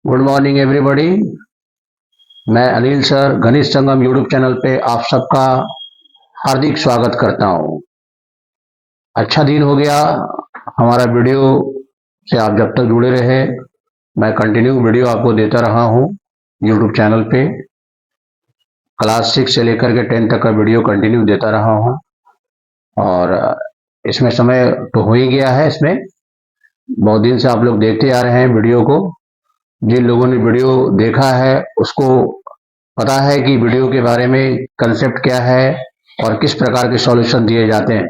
Good morning everybody. मैं Anil sir गणित Sangam YouTube channel पे आप सबका हार्दिक स्वागत करता हूँ। अच्छा दिन हो गया हमारा वीडियो से आप जब तक जुड़े रहे। मैं कंटिन्यू वीडियो आपको देता रहा हूँ यूट्यूब चैनल पे। क्लास 6 से लेकर के 10 तक का वीडियो कंटिन्यू देता रहा हूँ और इसमें समय तो हो ही गया है। इसमें बहुत दिन से आप लोग देखते आ रहे हैं वीडियो को। जिन लोगों ने वीडियो देखा है उसको पता है कि वीडियो के बारे में कंसेप्ट क्या है और किस प्रकार के सॉल्यूशन दिए जाते हैं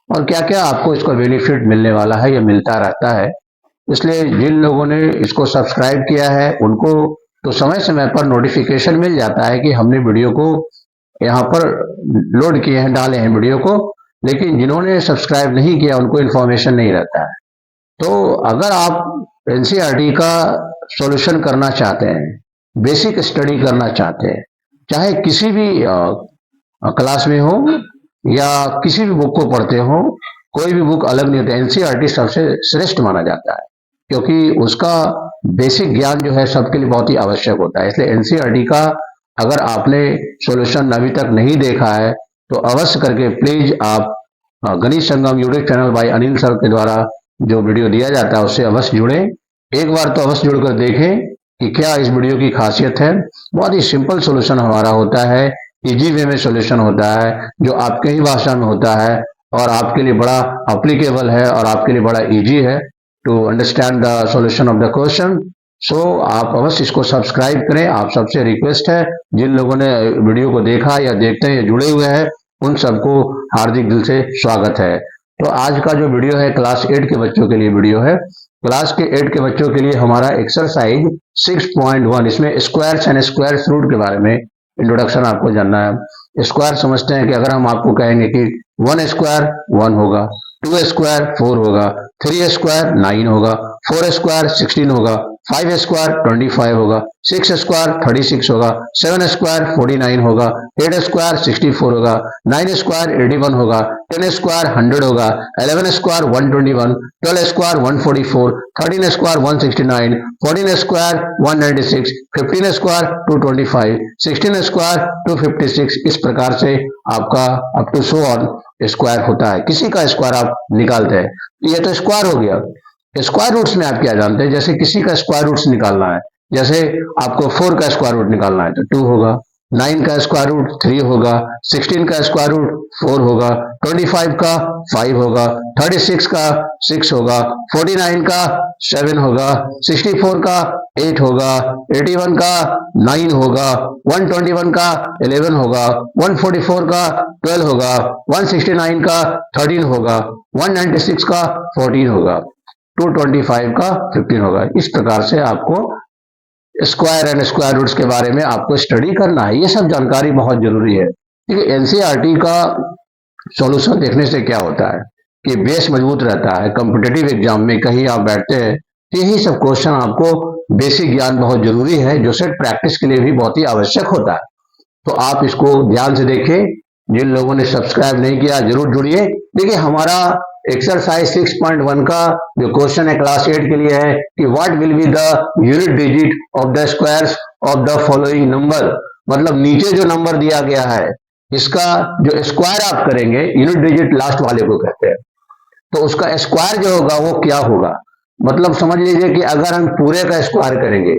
और क्या क्या आपको इसका बेनिफिट मिलने वाला है या मिलता रहता है। इसलिए जिन लोगों ने इसको सब्सक्राइब किया है उनको तो समय समय पर नोटिफिकेशन मिल जाता है कि हमने वीडियो को यहाँ पर लोड किए हैं, डाले हैं वीडियो को। लेकिन जिन्होंने सब्सक्राइब नहीं किया उनको इन्फॉर्मेशन नहीं रहता है। तो अगर आप एनसीईआरटी का सॉल्यूशन करना चाहते हैं, बेसिक स्टडी करना चाहते हैं, चाहे किसी भी क्लास में हो या किसी भी बुक को पढ़ते हो, कोई भी बुक अलग नहीं होती। एनसीईआरटी सबसे श्रेष्ठ माना जाता है क्योंकि उसका बेसिक ज्ञान जो है सबके लिए बहुत ही आवश्यक होता है। इसलिए एनसीईआरटी का अगर आपने सॉल्यूशन अभी तक नहीं देखा है तो अवश्य करके प्लीज आप Ganit Sangam YouTube channel by Anil sir के द्वारा जो वीडियो दिया जाता है उससे अवश्य जुड़े। एक बार तो अवश्य जुड़कर देखें कि क्या इस वीडियो की खासियत है। बहुत ही सिंपल सॉल्यूशन हमारा होता है, इजी वे में सॉल्यूशन होता है जो आपके ही भाषा में होता है और आपके लिए बड़ा अप्लीकेबल है और आपके लिए बड़ा इजी है to understand the solution of the question. So आप अवश्य इसको सब्सक्राइब करें। आप सबसे रिक्वेस्ट है, जिन लोगों ने वीडियो को देखा या देखते हैं या जुड़े हुए हैं उन सबको हार्दिक दिल से स्वागत है। तो आज का जो वीडियो है क्लास 8 के बच्चों के लिए वीडियो है। क्लास के 8 के बच्चों के लिए हमारा एक्सरसाइज 6.1, इसमें स्क्वायर्स एंड स्क्वायर रूट के बारे में इंट्रोडक्शन आपको जानना है। स्क्वायर समझते हैं कि अगर हम आपको कहेंगे कि 1 स्क्वायर 1 होगा, 2 स्क्वायर 4 होगा, 3 स्क्वायर 9 होगा, 4 स्क्वायर 16 होगा, 5 स्क्वायर 25 होगा, 6 स्क्वायर 36 होगा, 7 स्क्वायर 49 होगा, 8 स्क्वायर 64 होगा, 9 स्क्वायर 81 होगा, 10 स्क्वायर 100 होगा, 11 square 121, 12 square 144, 13 square 169, 14 square 196, 15 square 225, 16 square 256। इस प्रकार से आपका up to so on square होता है। किसी का स्क्वायर आप निकालते हैं, ये तो स्क्वायर हो गया। स्क्वायर रूट्स में आप क्या जानते हैं, जैसे किसी का स्क्वायर रूट्स निकालना है, जैसे आपको 4 का स्क्वायर रूट निकालना है तो 2 होगा, 9 का स्क्वायर रूट 3 होगा, 16 का स्क्वायर रूट 4 होगा, 25 का 5 होगा, 36 का 6 होगा, 49 का 7 होगा, 64 का 8 होगा, 81 का 9 होगा, 121 का 11 होगा, 144 का 12 होगा, 169 का 13 होगा, 196 का 14 होगा, 225 का 15 होगा। इस प्रकार से आपको स्क्वायर एंड स्क्वायर रूट्स के बारे में आपको स्टडी करना है। ये सब जानकारी बहुत जरूरी है। क्योंकि एनसीईआरटी का सॉल्यूशन देखने से क्या होता है कि बेस मजबूत रहता है। कॉम्पिटिटिव एग्जाम में कहीं आप बैठते हैं तो यही सब क्वेश्चन आपको बेसिक ज्ञान बहुत जरूरी है जो सेट प्रैक्टिस के लिए भी बहुत ही आवश्यक होता है। तो आप इसको ध्यान से देखें। जिन लोगों ने सब्सक्राइब नहीं किया जरूर जुड़िए। देखिए हमारा एक्सरसाइज 6.1 का जो क्वेश्चन है क्लास 8 के लिए है कि what will be the unit digit of the squares of the following number. मतलब नीचे जो नंबर दिया गया है इसका जो स्क्वायर आप करेंगे, यूनिट डिजिट लास्ट वाले को कहते हैं, तो उसका स्क्वायर जो होगा वो क्या होगा। मतलब समझ लीजिए कि अगर हम पूरे का स्क्वायर करेंगे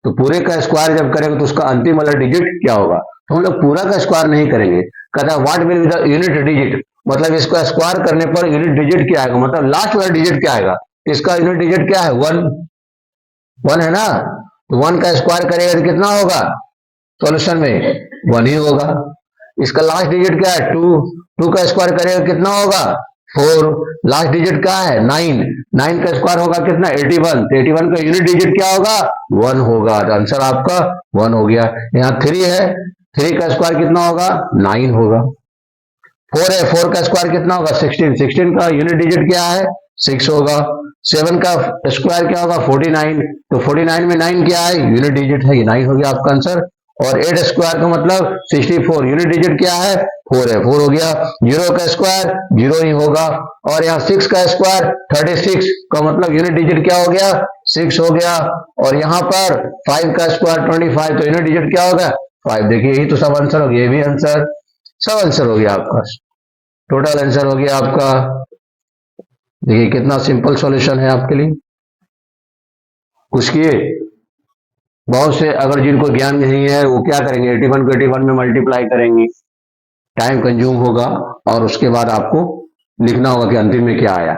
तो पूरे का स्क्वायर जब करेंगे तो उसका अंतिम वाला डिजिट क्या होगा। तो हम लोग पूरा का स्क्वायर नहीं करेंगे। कहता है what will be the unit digit, मतलब इसका स्क्वायर करने पर यूनिट डिजिट क्या आएगा, मतलब लास्ट वाला डिजिट क्या आएगा। इसका यूनिट डिजिट क्या है, 1 है ना। तो 1 का स्क्वायर करेगा तो कितना होगा, सॉल्यूशन में 1 ही होगा। इसका लास्ट डिजिट क्या है, 2 का स्क्वायर करेगा कितना होगा, 4। लास्ट डिजिट क्या है, 9 का स्क्वायर होगा कितना, 81। तो 81 का यूनिट डिजिट क्या होगा, 1 होगा। तो आंसर आपका 1 हो गया। यहाँ 3 है, 3 का स्क्वायर कितना होगा, 9 होगा। 4 है, 4 का स्क्वायर कितना होगा, 16। 16 का यूनिट डिजिट क्या है, 6 होगा। 7 का स्क्वायर क्या होगा, 49। तो 49 में 9 क्या है, यूनिट डिजिट है, ये 9 हो गया आपका आंसर। और 8 स्क्वायर का मतलब 64, यूनिट डिजिट क्या है, 4 है, 4 हो गया। 0 का स्क्वायर 0 ही होगा। और यहाँ 6 का स्क्वायर 36 का मतलब यूनिट डिजिट क्या हो गया, 6 हो गया, और यहां पर 5 का स्क्वायर 25, तो यूनिट डिजिट क्या होगा 5। देखिए यही तो सब आंसर हो गया, ये भी आंसर, सब आंसर हो गया आपका, टोटल आंसर हो गया आपका। देखिए कितना सिंपल सॉल्यूशन है आपके लिए। उसकी बहुत से अगर जिनको ज्ञान नहीं है वो क्या करेंगे, 81 को 81 में मल्टीप्लाई करेंगे, टाइम कंज्यूम होगा, और उसके बाद आपको लिखना होगा कि अंतिम में क्या आया।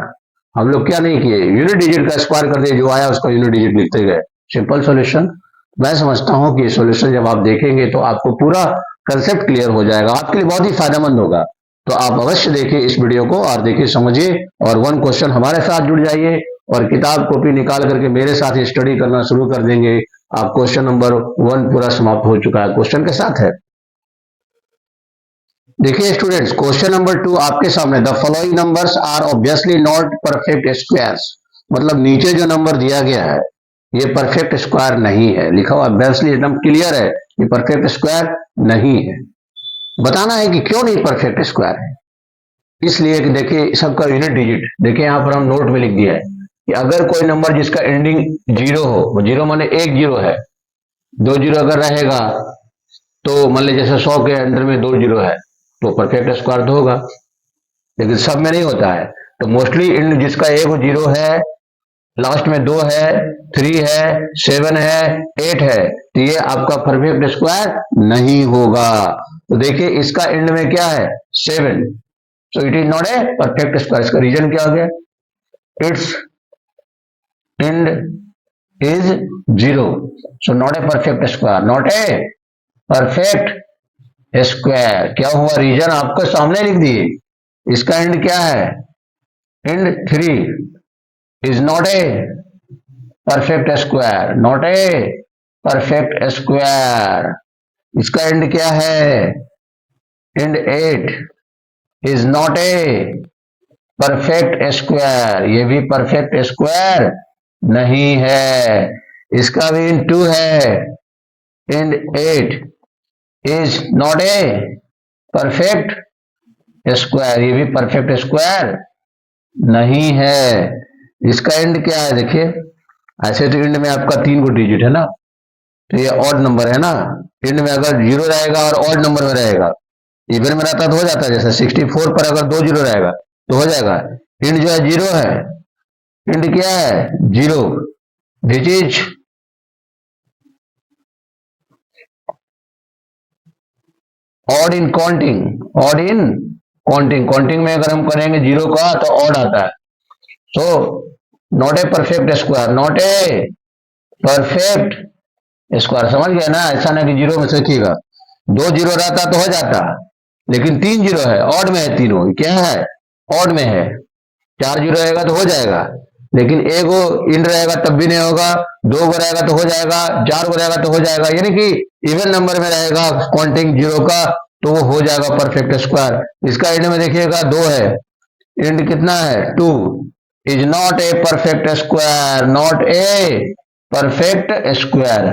हम लोग क्या नहीं किए, यूनिट डिजिट का स्क्वायर कर दिए, जो आया उसका यूनिट डिजिट लिखते गए, सिंपल सॉल्यूशन। मैं समझता हूं कि ये सॉल्यूशन जब आप देखेंगे तो आपको पूरा कंसेप्ट क्लियर हो जाएगा, आपके लिए बहुत ही फायदेमंद होगा। तो आप अवश्य देखिए इस वीडियो को, और देखिए समझिए, और 1 क्वेश्चन हमारे साथ जुड़ जाइए, और किताब कॉपी निकाल करके मेरे साथ स्टडी करना शुरू कर देंगे। आप क्वेश्चन नंबर 1 पूरा समाप्त हो चुका है, क्वेश्चन के साथ है। देखिए स्टूडेंट्स, क्वेश्चन नंबर 2 आपके सामने, the following numbers are obviously not perfect squares. मतलब नीचे जो नंबर दिया गया है ये परफेक्ट स्क्वायर नहीं है, लिखा हुआ ऑब्वियसली एकदम क्लियर है, ये परफेक्ट स्क्वायर नहीं है। बताना है कि क्यों नहीं परफेक्ट स्क्वायर है। इसलिए कि देखिए सबका यूनिट डिजिट, देखिए यहां पर हम नोट में लिख दिया है कि अगर कोई नंबर जिसका एंडिंग 0 हो, वो 0 माने 1 0 है, 2 0 अगर रहेगा तो मान लीजिए जैसे 100 के अंदर में 2 0 है तो परफेक्ट स्क्वायर तो होगा, लेकिन सब में नहीं होता है। तो मोस्टली इन जिसका एक 0 है, लास्ट में 2 है, 3 है, 7 है, 8 है, तो ये आपका परफेक्ट स्क्वायर नहीं होगा। तो देखिए इसका एंड में क्या है 7, so it is not a perfect square. इसका रीजन क्या हो गया, it's and is 0, so not a perfect square, not a perfect square. क्या हुआ, रीजन आपको सामने लिख दिए। इसका एंड क्या है, and 3 is not a perfect square, not a perfect square. इसका एंड क्या है, and 8 is not a perfect square, ये भी परफेक्ट स्क्वायर नहीं है। इसका भी एंड 2 है, and 8 is not a perfect square, ये भी परफेक्ट स्क्वायर नहीं है। इसका एंड क्या है, देखिए ऐसे तो एंड में आपका 3 को डिजिट है ना, तो ये ऑड नंबर है ना, एंड में अगर 0 रहेगा और ऑड नंबर में रहेगा, इवन में रहता तो हो जाता है, जैसे 64 पर अगर 2 0 रहेगा तो हो जाएगा। एंड जो है 0 है, एंड क्या है 0, this is odd in counting, odd in counting, counting में अगर हम करेंगे 0 का तो ऑड आता है। So not a perfect square, not a perfect square, समझ गया ना। ऐसा ना कि 0 में सोचिएगा 2 0 रहता तो हो जाता, लेकिन 3 0 है, ऑड में है, तीनों क्या है ऑड में है। 4 0 रहेगा तो हो जाएगा, लेकिन एक वो इन रहेगा तब भी नहीं होगा, 2 को रहेगा तो हो जाएगा, 4 को रहेगा तो हो जाएगा, यानी कि इवन नंबर में रहेगा काउंटिंग 0 का तो वो हो जाएगा परफेक्ट स्क्वायर। इसका एंड में देखिएगा 2 है, एंड कितना है 2, is not a perfect square, not a perfect square.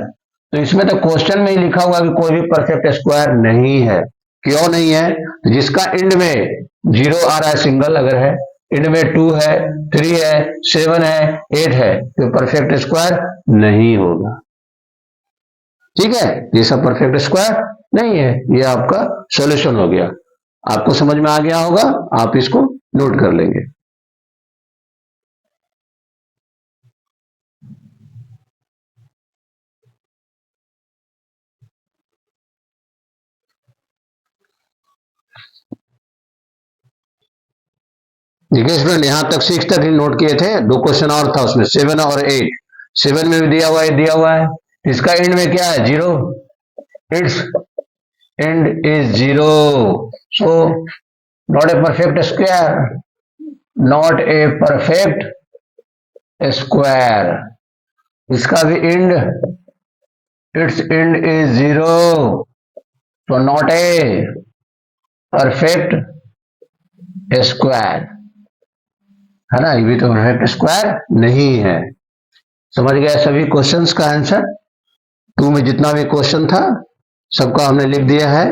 तो इसमें तो क्वेश्चन में ही लिखा हुआ कि कोई भी परफेक्ट स्क्वायर नहीं है। क्यों नहीं है, तो जिसका एंड में 0 आ रहा है सिंगल अगर है, एंड में 2 है, 3 है, 7 है, 8 है, तो परफेक्ट स्क्वायर नहीं होगा। ठीक है, ये सब परफेक्ट स्क्वायर नहीं है। ये आपका सॉल्यूशन हो गया, आपको समझ में आ गया होगा, आप इसको नोट कर लेंगे। देखिए स्टूडेंट, यहां तक 6 तक ही नोट किए थे, 2 क्वेश्चन और था उसमें 7 और 8। 7 में भी दिया हुआ है, दिया हुआ है, इसका एंड में क्या है 0, it's and is 0, so not a perfect square, not a perfect square. इसका भी एंड, इट्स एंड इज 0, तो नॉट ए परफेक्ट स्क्वायर, है ना, ये भी तो परफेक्ट स्क्वायर नहीं है। समझ गया सभी क्वेश्चंस का आंसर। 2 में जितना भी क्वेश्चन था सबका हमने लिख दिया है।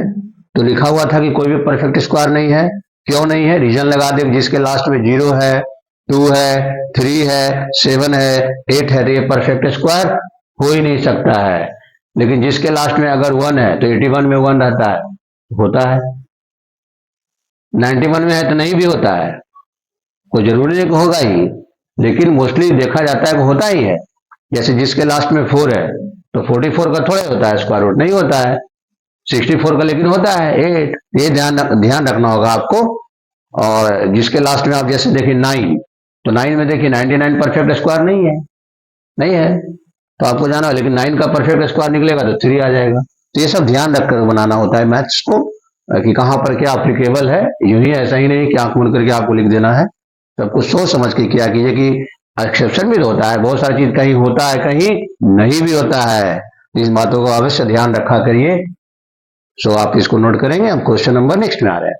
तो लिखा हुआ था कि कोई भी परफेक्ट स्क्वायर नहीं है, क्यों नहीं है, रीजन लगा दे, जिसके लास्ट में 0 है 2 है, 3 है, 7 है, 8 है, तो ये परफेक्ट स्क्वायर हो ही नहीं सकता है। लेकिन जिसके लास्ट में अगर 1 है तो 81 में 1 रहता है, होता है। 91 में है तो नहीं भी होता है, कोई जरूरी नहीं कि होगा ही, लेकिन मोस्टली देखा जाता है कि होता ही है। जैसे जिसके लास्ट में 4 है तो 44 का थोड़ा होता है स्क्वायर रूट, नहीं होता है। 64 का लेकिन होता है 8। ये ध्यान रखना होगा आपको। और जिसके लास्ट में आप जैसे देखिए 9, तो 9 में देखिए 99 परफेक्ट स्क्वायर नहीं है, नहीं है, तो आपको जाना है। लेकिन 9 का परफेक्ट स्क्वायर निकलेगा तो 3 आ जाएगा। तो ये सब ध्यान रखकर बनाना होता है मैथ्स को, कि कहाँ पर क्या अप्लीकेबल है। यूं ही ऐसा ही नहीं कि आंख मूंद करके आपको लिख देना है, सब कुछ सोच समझ के किया कीजिए। कि एक्सेप्शन भी तो होता है, बहुत सारी चीज कहीं होता है कहीं नहीं भी होता है, इस बातों को अवश्य ध्यान रखा करिए। सो आप इसको नोट करेंगे। हम क्वेश्चन नंबर नेक्स्ट में आ रहे हैं।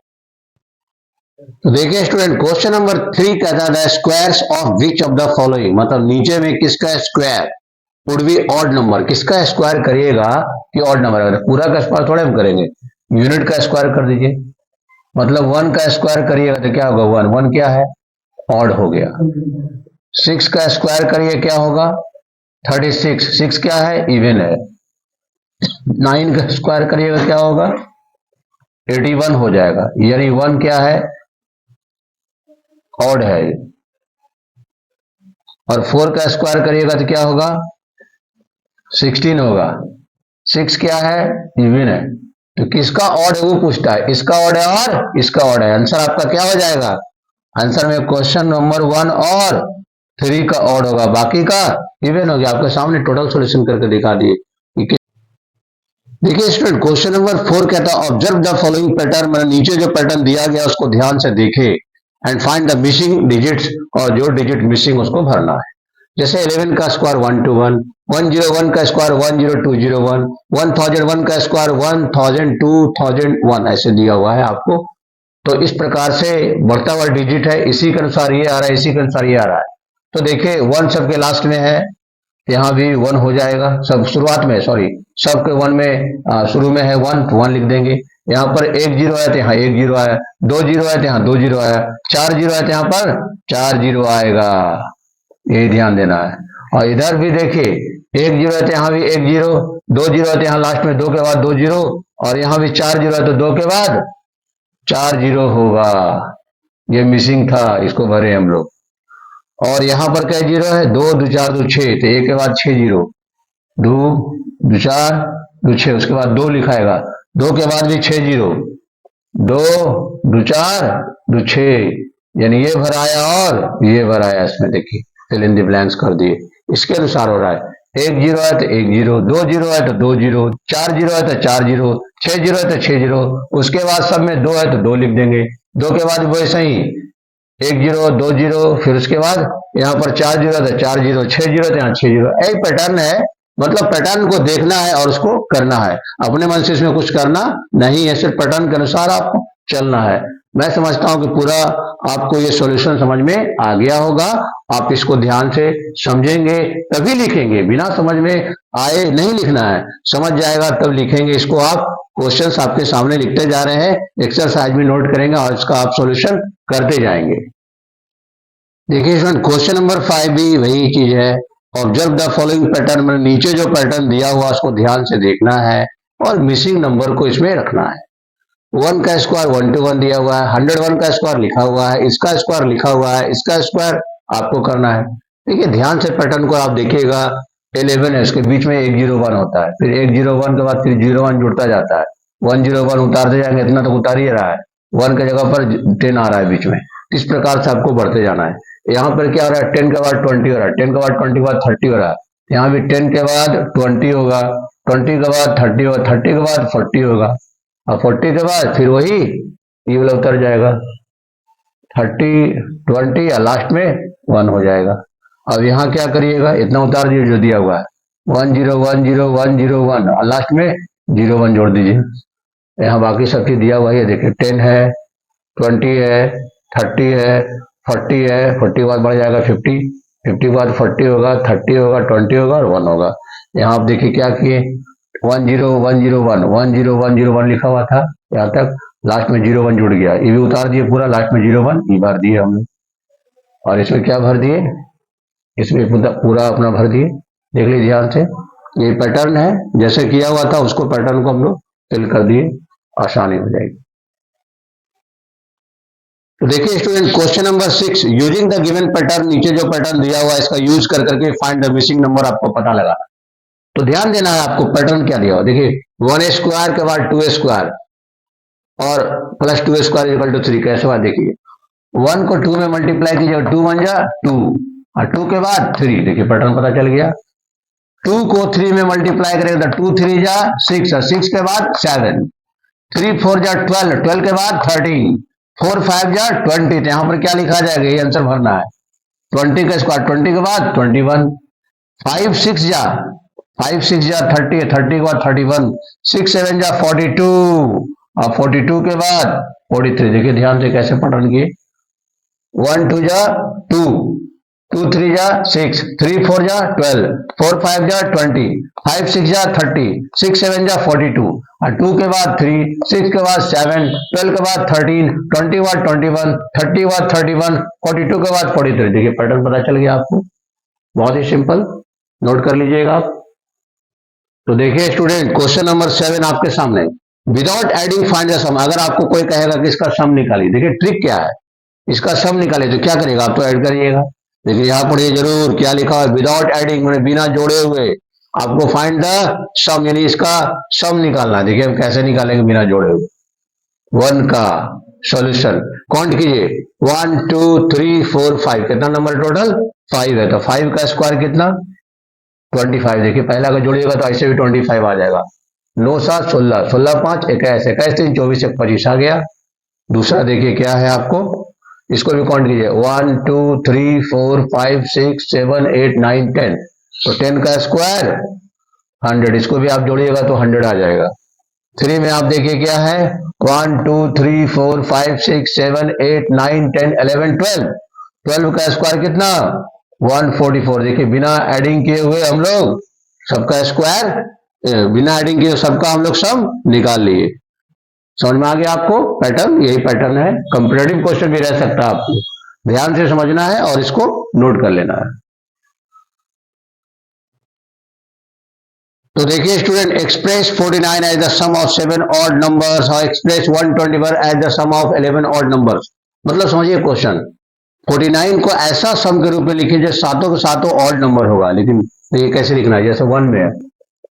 तो देखिए स्टूडेंट, क्वेश्चन नंबर 3 कहता है squares of which of the following, मतलब नीचे में किसका square would be odd number, किसका स्क्वायर करिएगा कि ऑड नंबर है। पूरा का स्क्वायर थोड़े हम करेंगे, यूनिट का स्क्वायर कर दीजिए। मतलब 1 का स्क्वायर करिएगा तो क्या होगा, 1 1 क्या है, ऑड हो गया। 6 का स्क्वायर करिए क्या होगा, 36, 6 क्या है, इवन है। 9 का स्क्वायर करिएगा क्या होगा, 81 हो जाएगा, यानी 1 क्या है, ऑड है। और 4 का स्क्वायर करिएगा तो क्या होगा, 16 होगा। 6 क्या है, इवन है। तो किसका ऑड है वो पूछता है, इसका ऑड है और इसका ऑड है। आंसर आपका क्या हो जाएगा, आंसर में क्वेश्चन नंबर 1 और 3 का ऑड होगा, बाकी का इवन हो गया। आपके सामने टोटल सॉल्यूशन करके दिखा दिए। देखिए स्टूडेंट, क्वेश्चन नंबर 4 कहता है ऑब्जर्व द फॉलोइंग पैटर्न, मतलब नीचे जो पैटर्न दिया गया उसको ध्यान से देखे and find the missing digits, और जो डिजिट मिसिंग उसको भरना है। जैसे 11 का स्क्वायर 121, 101 का स्क्वायर 10201, 1001 का स्क्वायर 1000 ऐसे दिया हुआ है आपको। तो इस प्रकार से बढ़ता हुआ डिजिट है, इसी के अनुसार ये आ रहा है, इसी के अनुसार ये आ रहा है। तो देखिए 1 सबके लास्ट में है, यहाँ भी 1 हो जाएगा। सब शुरुआत में, सॉरी, सबके 1 में शुरू में है 1, तो 1 लिख देंगे। यहाँ पर 1 जीरो है तो यहाँ 1 जीरो आया, 2 जीरो है तो यहाँ 2 जीरो आया, 4 जीरो है तो यहाँ पर 4 जीरो आएगा, ये ध्यान देना है। और इधर भी देखिए 1 जीरो है तो यहाँ भी 1 जीरो, 2 जीरो है तो यहाँ लास्ट में 2 के बाद 2 जीरो, और यहाँ भी 4 जीरो है तो 2 के बाद 4 जीरो होगा। ये मिसिंग था, इसको भरे हम लोग। और यहाँ पर क्या जीरो है, 2 2 4 2 6, तो 1 के बाद 6 जीरो, 2 2 4 2 6, उसके बाद 2 लिखाएगा, 2 के बाद भी 6 जीरो, 2 2 4 2 6, यानी ये भराया और ये भराया। इसमें देखिए फिल इन द ब्लैंक्स कर दिए, इसके अनुसार हो रहा है। 1 जीरो है तो 1 जीरो, 2 जीरो है तो 2 जीरो, 4 जीरो है तो 4 जीरो, 6 जीरो है तो 6 जीरो, उसके बाद सब में 2 है तो 2 लिख देंगे। 2 के बाद वैसे ही 1 जीरो 2 जीरो, फिर उसके बाद यहाँ पर 4 जीरो है तो 4 जीरो, 6 जीरो तो यहाँ 6 जीरो। एक पैटर्न है, मतलब पैटर्न को देखना है और उसको करना है, अपने मन से इसमें कुछ करना नहीं है, सिर्फ पैटर्न के अनुसार आपको चलना है। मैं समझता हूं कि पूरा आपको ये सॉल्यूशन समझ में आ गया होगा। आप इसको ध्यान से समझेंगे तभी लिखेंगे, बिना समझ में आए नहीं लिखना है, समझ जाएगा तब लिखेंगे। इसको आप क्वेश्चंस आपके सामने लिखते जा रहे हैं, एक्सरसाइज भी नोट करेंगे और इसका आप सॉल्यूशन करते जाएंगे। देखिए स्टूडेंट, क्वेश्चन नंबर 5 भी वही चीज है, ऑब्जर्व द फॉलोइंग पैटर्न, मतलब नीचे जो पैटर्न दिया हुआ उसको ध्यान से देखना है और मिसिंग नंबर को इसमें रखना है। 1 का स्क्वायर 121 दिया हुआ है, 101 का स्क्वायर लिखा हुआ है, इसका स्क्वायर लिखा हुआ है, इसका स्क्वायर आपको करना है। ठीक है, ध्यान से पैटर्न को आप देखिएगा। 11 है, उसके बीच में 101 होता है, फिर 101 के बाद फिर 01 जुड़ता जाता है, 101 उतारते जाएंगे, इतना तो उतार ही रहा है, 1 की जगह पर 10 आ रहा है बीच में। इस प्रकार से आपको बढ़ते जाना है। यहाँ पर क्या हो रहा है, 10 के बाद 20 हो रहा है, 10 के बाद 20 के बाद 30 हो रहा है, यहाँ भी 10 के बाद 20 होगा, 20 के बाद 30 होगा, 30 के बाद 40 होगा, और 40 के बाद फिर वही ये वाला उतर जाएगा, 30 20 या लास्ट में 1 हो जाएगा। अब यहाँ क्या करिएगा, इतना उतार दीजिए जो दिया हुआ है, 1 0 1 0 1 0 1, और लास्ट में 0 1 जोड़ दीजिए। यहाँ बाकी सब चीज दिया हुआ है, देखिए 10 है, 20 है, 30 है, 40 है, 40 बाद बढ़ जाएगा 50, 50 बाद 40 होगा, 30 होगा, 20 होगा और 1 होगा। यहाँ आप देखिए क्या किए, 1 0 1 0 1 1 0 1 0 1 लिखा हुआ था, यहाँ तक लास्ट में 0 1 जुड़ गया, ये भी उतार दिए पूरा, लास्ट में 0 1 ये बार दिए हमने। और इसमें क्या भर दिए, इसमें पूरा अपना भर दिए। देख लीजिए ध्यान से, ये पैटर्न है, जैसे किया हुआ था उसको पैटर्न को हम लोग फिल कर दिए, आसानी हो जाएगी। तो देखिए student, question number 6, using the given pattern, नीचे जो पैटर्न दिया हुआ है इसका यूज कर करके फाइंड द मिसिंग नंबर आपको पता लगा। तो ध्यान देना है आपको, पैटर्न क्या दिया हुआ, देखिए 1 स्क्वायर के बाद 2 स्क्वायर और प्लस 2 स्क्वायर इक्वल टू 3, कैसे हुआ देखिए, 1 को 2 में मल्टीप्लाई कीजिए, 2 बन जा 2 और 2 के बाद 3, देखिए पैटर्न पता चल गया। 2 को 3 में मल्टीप्लाई करेगा तो 2 3 जा 6 और 6 के बाद 7, 3 4 जा 12, 12 के बाद 13, 4 5 जा 20, तो यहां पर क्या लिखा जाएगा, ये आंसर भरना है। 20 का स्क्वायर 20 के बाद 21, 5 6 जा 30, 30 के बाद 31, 6 7 जा 42 और 42 के बाद 43, देखिए ध्यान से कैसे पैटर्न किए, 1 2 जा 2, 2 3 जा 6, 3 4 जा 12, 4 5 जा 20, 5 6 जा 30, 6 7 जा 42 और 2 के बाद 3, 6 के बाद 7, 12 के बाद 13, 20 के बाद 21, 30 के बाद 31, 42 के बाद 43, देखिए पैटर्न पता चल गया आपको, बहुत ही सिंपल, नोट कर लीजिएगा आप। तो देखिए स्टूडेंट, क्वेश्चन नंबर 7 आपके सामने, विदाउट एडिंग फाइंड द सम, अगर आपको कोई कहेगा कि इसका सम निकालिए, देखिए ट्रिक क्या है, इसका सम निकाले तो क्या करेगा, आप तो ऐड करिएगा। देखिए यहाँ पढ़िए जरूर, क्या लिखा है, विदाउट एडिंग, मैंने बिना जोड़े हुए आपको फाइंड द सम, यानी इसका सम निकालना। देखिए हम कैसे निकालेंगे बिना जोड़े हुए, 1 का सॉल्यूशन काउंट कीजिए, 1 2 3 4 5, कितना नंबर टोटल 5 है, तो 5 का स्क्वायर कितना 25, देखिए पहला का जोड़िएगा तो ऐसे भी 25 आ जाएगा, 9 7 16, 16 5 21, 21 3 24 1 25 आ गया। दूसरा देखिए क्या है आपको, इसको भी काउंट कीजिए, 1 2 3 4 5 6 7 8 9 10, तो 10 का स्क्वायर 100, इसको भी आप जोड़िएगा तो 100 आ जाएगा। 3 में आप देखिए क्या है, 1 2 3 4 5 6 7 8 9 10 11 12, 12 का स्क्वायर कितना 144, देखिए बिना एडिंग किए हुए हम लोग सबका स्क्वायर, बिना एडिंग किए सबका हम लोग सम निकाल लिए। समझ में आ गया आपको पैटर्न, यही पैटर्न है, कंपैरेटिव क्वेश्चन भी रह सकता है, आपको ध्यान से समझना है और इसको नोट कर लेना है। तो देखिए student, express 49 as the sum of 7 odd numbers और express 121 as the sum of 11 odd numbers, मतलब समझिए क्वेश्चन, 49 को ऐसा सम के रूप में लिखिए जो सातों के सातों ऑड नंबर होगा, लेकिन ये कैसे लिखना है, जैसे 1 में है,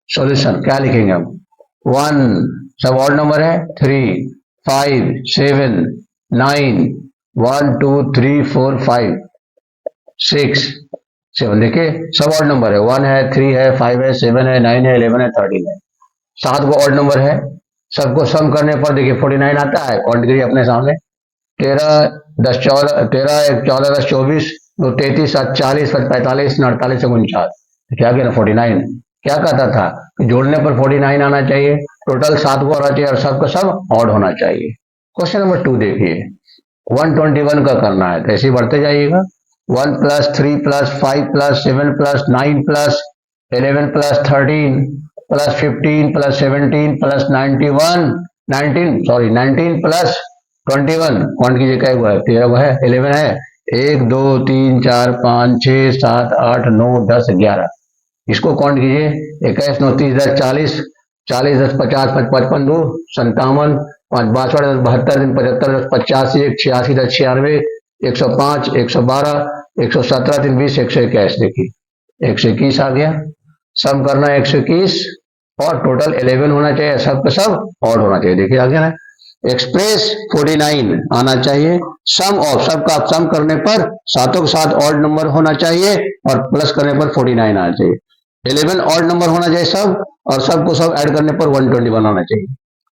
सॉल्यूशन क्या लिखेंगे हम, 1 सब ऑड नंबर है, 3 5 7 9 1 2 3 4 5 6 7, देखिए सब ऑड नंबर है, 1 है 3 है 5 है 7 है 9 है 11 है 13 है, 7 को ऑड नंबर है, सबको सम करने पर देखिए 49 आता है, काउंट करिए अपने सामने, 13 10 14 13 1 14 10 24 2 33 7 40 45 48 49, क्या कहना 49, क्या कहता था कि जोड़ने पर 49 आना चाहिए, टोटल 7 को आना चाहिए और सबका सब ऑड होना चाहिए। क्वेश्चन नंबर 2 देखिए, 121 का करना है, तो ऐसे बढ़ते जाइएगा, 1 + 3 + 5 + 7 + 9 + 11 + 13 + 15 + 17 + 19 + 21, काउंट कीजिए क्या हुआ है, 13 है 11 है, 1 2 3 4 5 6 7 8 9 10 11, इसको काउंट कीजिए, 21 9 30 10 40, 40 10 50 55 2 57, 5 62 10 72 दिन 75 10 85 1 86 10 96, 105 112 117 3 20 121, देखिए 121 आ गया, सम करना है 121 और टोटल 11 होना चाहिए, सबका सब ऑड होना चाहिए, देखिए आ गया ना, एक्सप्रेस 49 आना चाहिए, सम ऑफ, सबका सम करने पर सातों के साथ ऑड नंबर होना चाहिए और प्लस करने पर 49 आना चाहिए, 11 ऑड नंबर होना चाहिए सब, और सबको सब ऐड करने पर 121 आना चाहिए।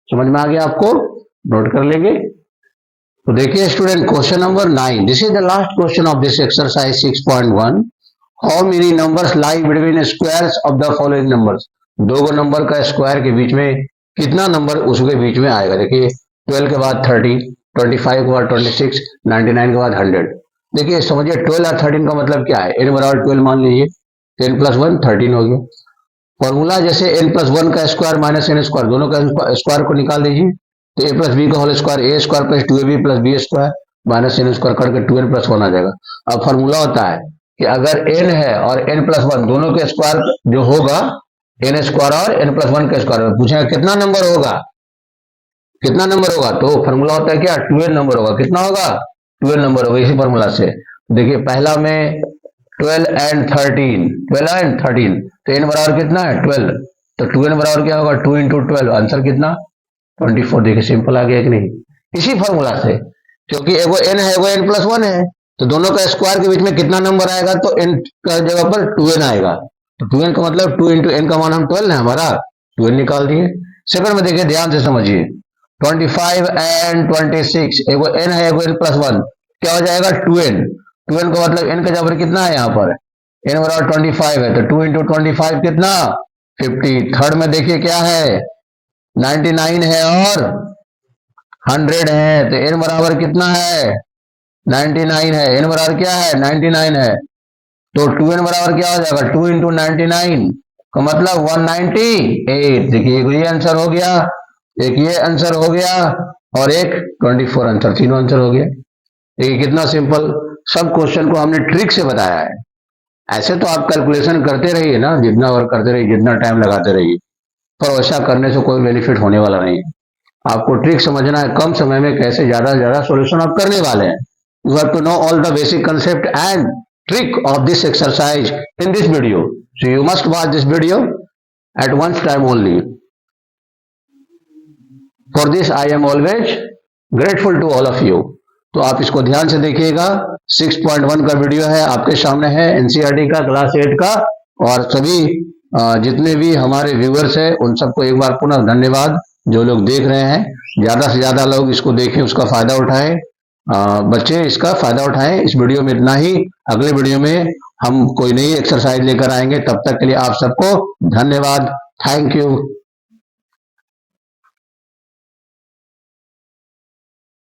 समझ में आ गया आपको, नोट कर लेंगे। तो देखिए student, question number 9, this is the last question of this exercise 6.1, how many numbers lie between squares of the following numbers, दो नंबर का स्क्वायर के बीच में कितना नंबर उसके बीच में आएगा, देखिए 12 के बाद 30, 25 के बाद 26, 99 के बाद 100, देखिए समझिए 12 और 13 का मतलब क्या है, n बराबर 12 मान लीजिए, 10 + 1 13 हो गया, फॉर्मूला जैसे n + 1 का स्क्वायर माइनस n स्क्वायर, दोनों का स्क्वायर को निकाल दीजिए, तो a + b का whole square a² + 2ab + b², minus n square करके 2n प्लस 1 आ जाएगा। अब फॉर्मूला होता है कि अगर n है और n प्लस 1 दोनों के स्क्वायर जो होगा, n स्क्वायर और n प्लस 1 के स्क्वायर में पूछेगा कितना नंबर होगा, कितना नंबर होगा, तो फॉर्मूला होता है क्या, 2n नंबर होगा। कितना होगा, 2n नंबर होगा। इसी फॉर्मूला से देखिए पहला में 12 एंड 13, 12 एंड 13, तो n बराबर कितना है 12, तो 2n बराबर क्या होगा 2 इंटू 12, आंसर कितना 24। देखिए सिंपल आ गया कि नहीं, इसी फॉर्मूला से, क्योंकि एगो n है एगो n प्लस 1 है, तो दोनों का स्क्वायर के बीच में कितना नंबर आएगा, तो n का जगह पर 2n आएगा, तो 2n का मतलब 2 इंटू n का मान हम 12 है हमारा, 2n निकाल दिए। सेकंड में देखिए ध्यान से समझिए, 25 एंड 26, एगो n है एगो n प्लस 1, क्या हो जाएगा 2n, 2n का मतलब n का जगह पर कितना है यहाँ पर, n बराबर 25 है, तो 2 इंटू 25 कितना 50। थर्ड में देखिए क्या है 99 है और 100 है, तो n बराबर कितना है 99 है, n बराबर क्या है 99 है, तो 2n बराबर क्या हो जाएगा 2 इंटू 99 का मतलब 198। देखिए ये आंसर हो गया, एक ये आंसर हो गया और एक 24 आंसर, तीनों आंसर हो गया। देखिए कितना सिंपल, सब क्वेश्चन को हमने ट्रिक से बताया है। ऐसे तो आप कैलकुलेशन करते रहिए ना, जितना वर्क करते रहिए, जितना टाइम लगाते रहिए, पर वैसा करने से कोई बेनिफिट होने वाला नहीं है। आपको ट्रिक समझना है, कम समय में कैसे ज्यादा से ज्यादा सॉल्यूशन आप करने वाले हैं। You have to know all the basic concept and trick of this exercise in this video, so you must watch this video at once time only. For this I am always grateful to all of you. तो आप इसको ध्यान से देखिएगा, 6.1 का video है आपके सामने है, एनसीईआरटी का क्लास 8 का, और सभी जितने भी हमारे व्यूअर्स हैं उन सबको एक बार पुनः धन्यवाद। जो लोग देख रहे हैं, ज्यादा से ज्यादा लोग इसको देखें, उसका फायदा उठाएं, बच्चे इसका फायदा उठाएं। इस वीडियो में इतना ही, अगले वीडियो में हम कोई नई एक्सरसाइज लेकर आएंगे, तब तक के लिए आप सबको धन्यवाद, थैंक यू।